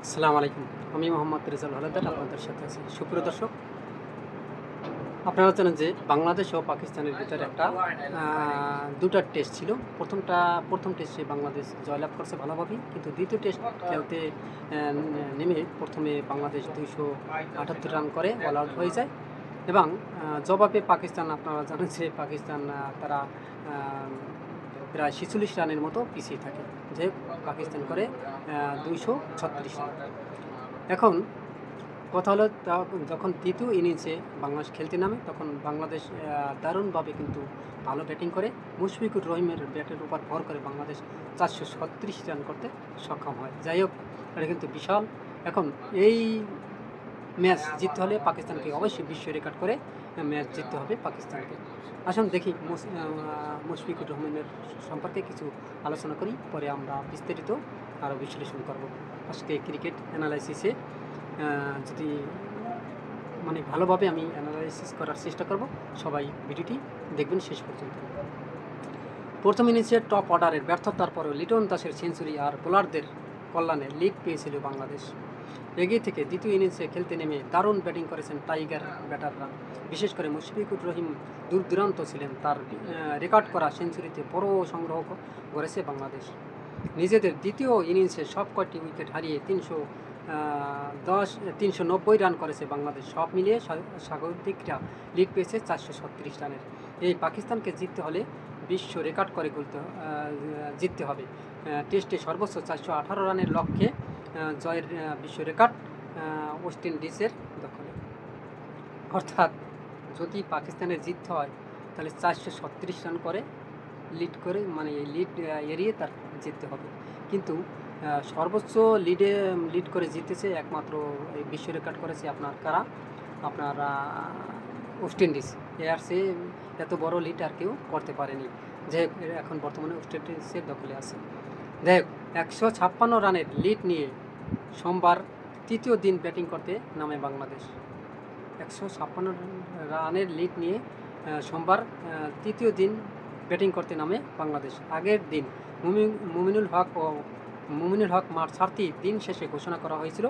আসসালামু আলাইকুম। আমি মোহাম্মদ রেজাউল হাওলাদার আপনাদের সাথে আছি। সুপ্রিয় দর্শক, আপনারা জানেন যে বাংলাদেশ ও পাকিস্তানের ভিতরে একটা দুটা টেস্ট ছিল। প্রথম টেস্টে বাংলাদেশ জয়লাভ করছে ভালোভাবেই। কিন্তু দ্বিতীয় টেস্ট খেলতে নেমে প্রথমে বাংলাদেশ ২৭৮ রান করে অল আউট হয়ে যায় এবং জবাবে পাকিস্তান, আপনারা জানেন যে পাকিস্তান তারা আ প্রায় ৪৬ রানের মতো পিছিয়ে থাকে। যে পাকিস্তান করে ২৩৬ রান। এখন কথা হলো যখন তৃতীয় ইনিংসে বাংলাদেশ খেলতে নামে তখন বাংলাদেশ দারুণভাবে কিন্তু ভালো ব্যাটিং করে মুশফিকুর রহিমের ব্যাটের উপর ভর করে বাংলাদেশ ৪৩৬ রান করতে সক্ষম হয়। যাই হোক, এটা কিন্তু বিশাল। এখন এই ম্যাচ জিততে হলে পাকিস্তানকে অবশ্যই বিশ্ব রেকর্ড করে ম্যাচ জিততে হবে পাকিস্তানকে। আসুন দেখি মুশফিকুর রহমানের সম্পর্কে কিছু আলোচনা করি, পরে আমরা বিস্তারিত আরও বিশ্লেষণ করব। আজকে ক্রিকেট অ্যানালাইসিসে যদি মানে ভালোভাবে আমি অ্যানালাইসিস করার চেষ্টা করব। সবাই ভিডিওটি দেখবেন শেষ পর্যন্ত। প্রথম ইনিংসে টপ অর্ডারের ব্যর্থতার পরেও লিটন দাসের সেঞ্চুরি আর বোলারদের কল্যাণে লিড পেয়েছিল বাংলাদেশ। এগিয়ে থেকে দ্বিতীয় ইনিংসে খেলতে নেমে দারুণ ব্যাটিং করেছেন টাইগার ব্যাটাররা। বিশেষ করে মুশফিকুর রহিম দূরদূরান্ত ছিলেন। তার রেকর্ড করা সেঞ্চুরিতে বড় সংগ্রহ করেছে বাংলাদেশ। নিজেদের দ্বিতীয় ইনিংসে সব কয়টি উইকেট হারিয়ে ৩৯০ রান করেছে বাংলাদেশ। সব মিলিয়ে স্বাগতিকরা লিড পেয়েছে ৪৩৬ রানের। এই পাকিস্তানকে জিততে হলে বিশ্ব রেকর্ড করে জিততে হবে। টেস্টে সর্বোচ্চ ৪১৮ রানের লক্ষ্যে জয়ের বিশ্ব রেকর্ড ওয়েস্ট ইন্ডিজের দখলে। অর্থাৎ যদি পাকিস্তানের জিততে হয় তাহলে ৪৩৬ রান করে লিড করে, মানে এই লিড এড়িয়ে তার জিততে হবে। কিন্তু সর্বোচ্চ লিড করে জিতেছে একমাত্র এই বিশ্ব রেকর্ড করেছে আপনার ওয়েস্ট ইন্ডিজ। এর সে এত বড় লিড আর কেউ করতে পারেনি, যে এখন বর্তমানে ওয়েস্ট ইন্ডিজের দখলে আছে। যাই হোক, ১৫৬ রানের লিড নিয়ে সোমবার তৃতীয় দিন ব্যাটিং করতে নামে বাংলাদেশ। ১৫৬ রানের লিড নিয়ে সোমবার তৃতীয় দিন ব্যাটিং করতে নামে বাংলাদেশ। আগের দিন মুমিনুল হক মাঠ ছাড়তেই দিন শেষে ঘোষণা করা হয়েছিল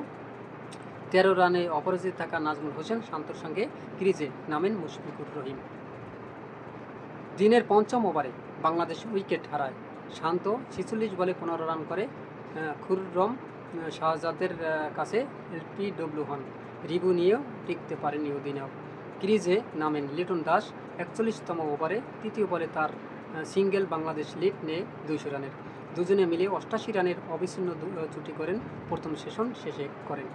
১৩ রানে অপরাজিত থাকা নাজমুল হোসেন শান্তর সঙ্গে ক্রিজে নামেন মুশফিকুর রহিম। দিনের পঞ্চম ওভারে বাংলাদেশ উইকেট হারায়। শান্ত ৪৬ বলে ১৫ রান করে খুররম শাহজাদের কাছে এলপিডব্লিউ হন। রিভিউ নিয়েও টিকতে পারেনি অধিনায়ক। ক্রিজে নামেন লিটন দাস। ৪১তম ওভারে তৃতীয় বলে তার সিঙ্গেল বাংলাদেশ লিড নেয় ২০০ রানের। দুজনে মিলে ৮৮ রানের অবিচ্ছিন্ন জুটি করেন প্রথম সেশন শেষে করেন।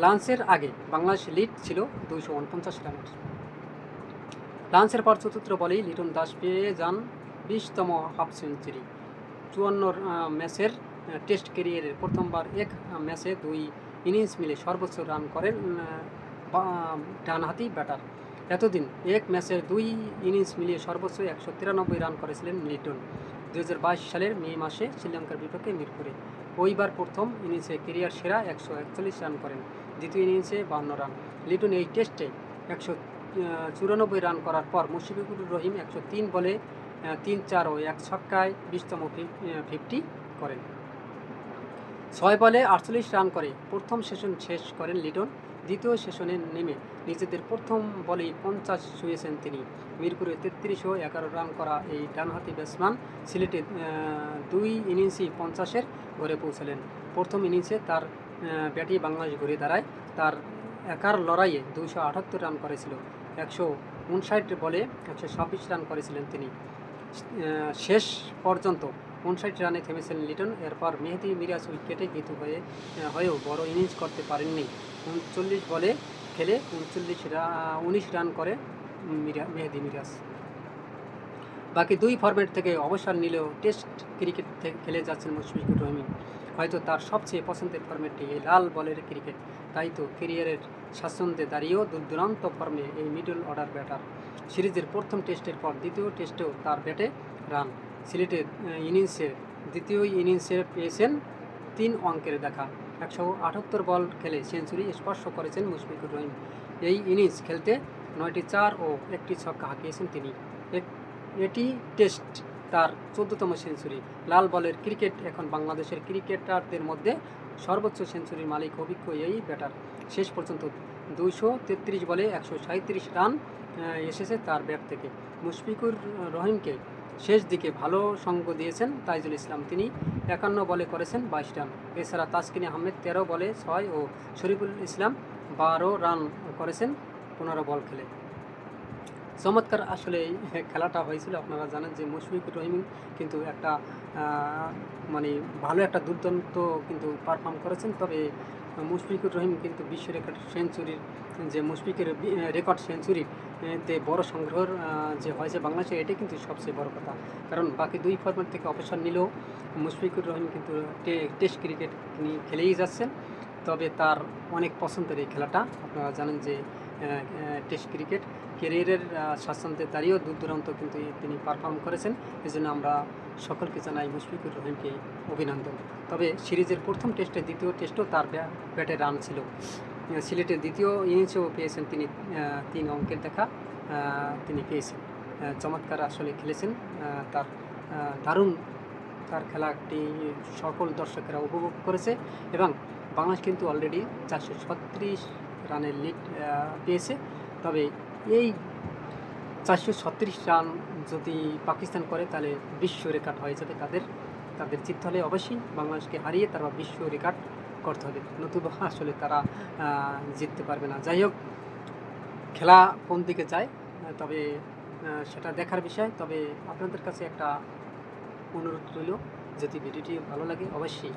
লাঞ্চের আগে বাংলাদেশ লিড ছিল ২৪৯ রানের। লাঞ্চের পর চতুর্থ বলেই লিটন দাস পেয়ে যান ২০তম হাফ সেঞ্চুরি। ৫৪ ম্যাচের টেস্ট ক্যারিয়ারের প্রথমবার এক ম্যাচে ২ ইনিংস মিলে সর্বোচ্চ রান করেন ডানহাতি ব্যাটার। এতদিন এক ম্যাচের ২ ইনিংস মিলিয়ে সর্বোচ্চ ১৯৩ রান করেছিলেন লিটন ২০২২ সালের মে মাসে শ্রীলঙ্কার বিপক্ষে মিরপুরে। ওইবার প্রথম ইনিংসে ক্যারিয়ার সেরা ১৪১ রান করেন, দ্বিতীয় ইনিংসে ৫২ রান। লিটন এই টেস্টে ১৯৪ রান করার পর মুশফিকুর রহিম ১০৩ বলে ৩-৪ ও ১ ছক্কায় ২০তম 50 করেন। ৬ বলে ৪৮ রান করে প্রথম সেশন শেষ করেন লিটন। দ্বিতীয় সেশনে নেমে নিজেদের প্রথম বলেই ৫০ ছুঁয়েছেন তিনি। মিরপুরে ৩৩ ও ১১ রান করা এই ডানহাতি ব্যাটসম্যান সিলেটে ২ ইনিংসই ৫০-এর ঘরে পৌঁছালেন। প্রথম ইনিংসে তার ব্যাটে বাংলাদেশ ঘুরে দাঁড়ায়। তার একার লড়াইয়ে ২৭৮ রান করেছিল। ১৫৯ বলে ১২৬ রান করেছিলেন তিনি। শেষ পর্যন্ত ৫৯ রানে থেমেছিলেন লিটন। এরপর মেহেদী মিরাজ উইকেটে হয়েও বড় ইনিংস করতে পারেননি। ৩৯ বলে খেলে ১৯ রান করে মেহেদী মিরাজ। বাকি ২ ফরম্যাট থেকে অবসর নিলেও টেস্ট ক্রিকেট খেলে যাচ্ছেন মুশফিকুর রহিম। হয়তো তার সবচেয়ে পছন্দের ফরম্যাটটি এই লাল বলের ক্রিকেট। তাই তো ক্যারিয়ারের স্বাচ্ছন্দ্যে দাঁড়িয়েও দুর্দান্ত ফর্মে এই মিডল অর্ডার ব্যাটার। সিরিজের প্রথম টেস্টের পর দ্বিতীয় টেস্টেও তার ব্যাটে রান। সিলেটের দ্বিতীয় ইনিংসে পেয়েছেন ৩ অঙ্কের দেখা। ১৭৮ বল খেলে সেঞ্চুরি স্পর্শ করেছেন মুশফিকুর রহিম। এই ইনিংস খেলতে ৯টি ৪ ও ১টি ছক্কা হাঁকিয়েছেন তিনি। এটি টেস্ট তার 14তম সেঞ্চুরি। লাল বলের ক্রিকেট এখন বাংলাদেশের ক্রিকেটারদের মধ্যে সর্বোচ্চ সেঞ্চুরির মালিক অভিজ্ঞ এই ব্যাটার। শেষ পর্যন্ত 233 বলে 137 রান এসেছে তার ব্যাট থেকে। মুশফিকুর রহিমকে শেষ দিকে ভালো সঙ্গ দিয়েছেন তাইজুল ইসলাম, তিনি 51 বলে করেছেন 22 রান। এছাড়া তাসকিন আহমেদ 13 বলে 6 ও শরীফুল ইসলাম 12 রান করেছেন 15 বল খেলে। চমৎকার আসলে এই খেলাটা হয়েছিল। আপনারা জানেন যে মুশফিকুর রহিম কিন্তু একটা মানে ভালো একটা দুর্দান্ত কিন্তু পারফর্ম করেছেন। তবে মুশফিকুর রহিম কিন্তু বিশ্ব রেকর্ড সেঞ্চুরির যে মুশফিকের রেকর্ড সেঞ্চুরিতে বড় সংগ্রহের যে হয়েছে বাংলাদেশে, এটাই কিন্তু সবচেয়ে বড় কথা। কারণ বাকি দুই ফরম্যাট থেকে অবসর নিলেও মুশফিকুর রহিম কিন্তু টেস্ট ক্রিকেট তিনি খেলেই যাচ্ছেন। তবে তার অনেক পছন্দের এই খেলাটা। আপনারা জানেন যে টেস্ট ক্রিকেট ক্যারিয়ারের স্বাচ্ছন্দ্যে দাঁড়িয়েও দূর দূরান্ত কিন্তু তিনি পারফর্ম করেছেন। এই জন্য আমরা সকলকে জানাই মুশফিকুর রহিমকে অভিনন্দন। তবে সিরিজের প্রথম টেস্টে দ্বিতীয় টেস্টও তার ব্যাটে রান ছিল। সিলেটের দ্বিতীয় ইনিংসেও পেয়েছেন তিনি 3 অঙ্কের দেখা তিনি পেয়েছেন। চমৎকার আসলে খেলেছেন। তার দারুণ তার খেলাটি সকল দর্শকেরা উপভোগ করেছে এবং বাংলাদেশ কিন্তু অলরেডি 436 রানের লিড পেয়েছে। তবে এই 436 রান যদি পাকিস্তান করে তাহলে বিশ্ব রেকর্ড হয়ে যাবে তাদের জিততে হলে অবশ্যই বাংলাদেশকে হারিয়ে তারা বিশ্ব রেকর্ড করতে হবে, নতুবা আসলে তারা জিততে পারবে না। যাই হোক, খেলা কোন দিকে যায় তবে সেটা দেখার বিষয়। তবে আপনাদের কাছে একটা অনুরোধ রইল, যদি ভিডিওটি ভালো লাগে অবশ্যই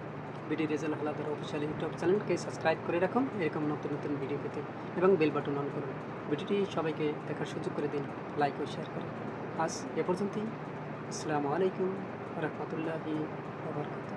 BD result Howlader official YouTube চ্যানেলকে সাবস্ক্রাইব করে রাখুন এরকম নতুন নতুন ভিডিও পেতে, এবং বেল বাটন অন করুন। ভিডিওটি সবাইকে দেখার সুযোগ করে দিন, লাইক ও শেয়ার করে। আজ এ পর্যন্তই। আসসালামু আলাইকুম ওয়া রাহমাতুল্লাহি ওয়া বারাকাতুহু।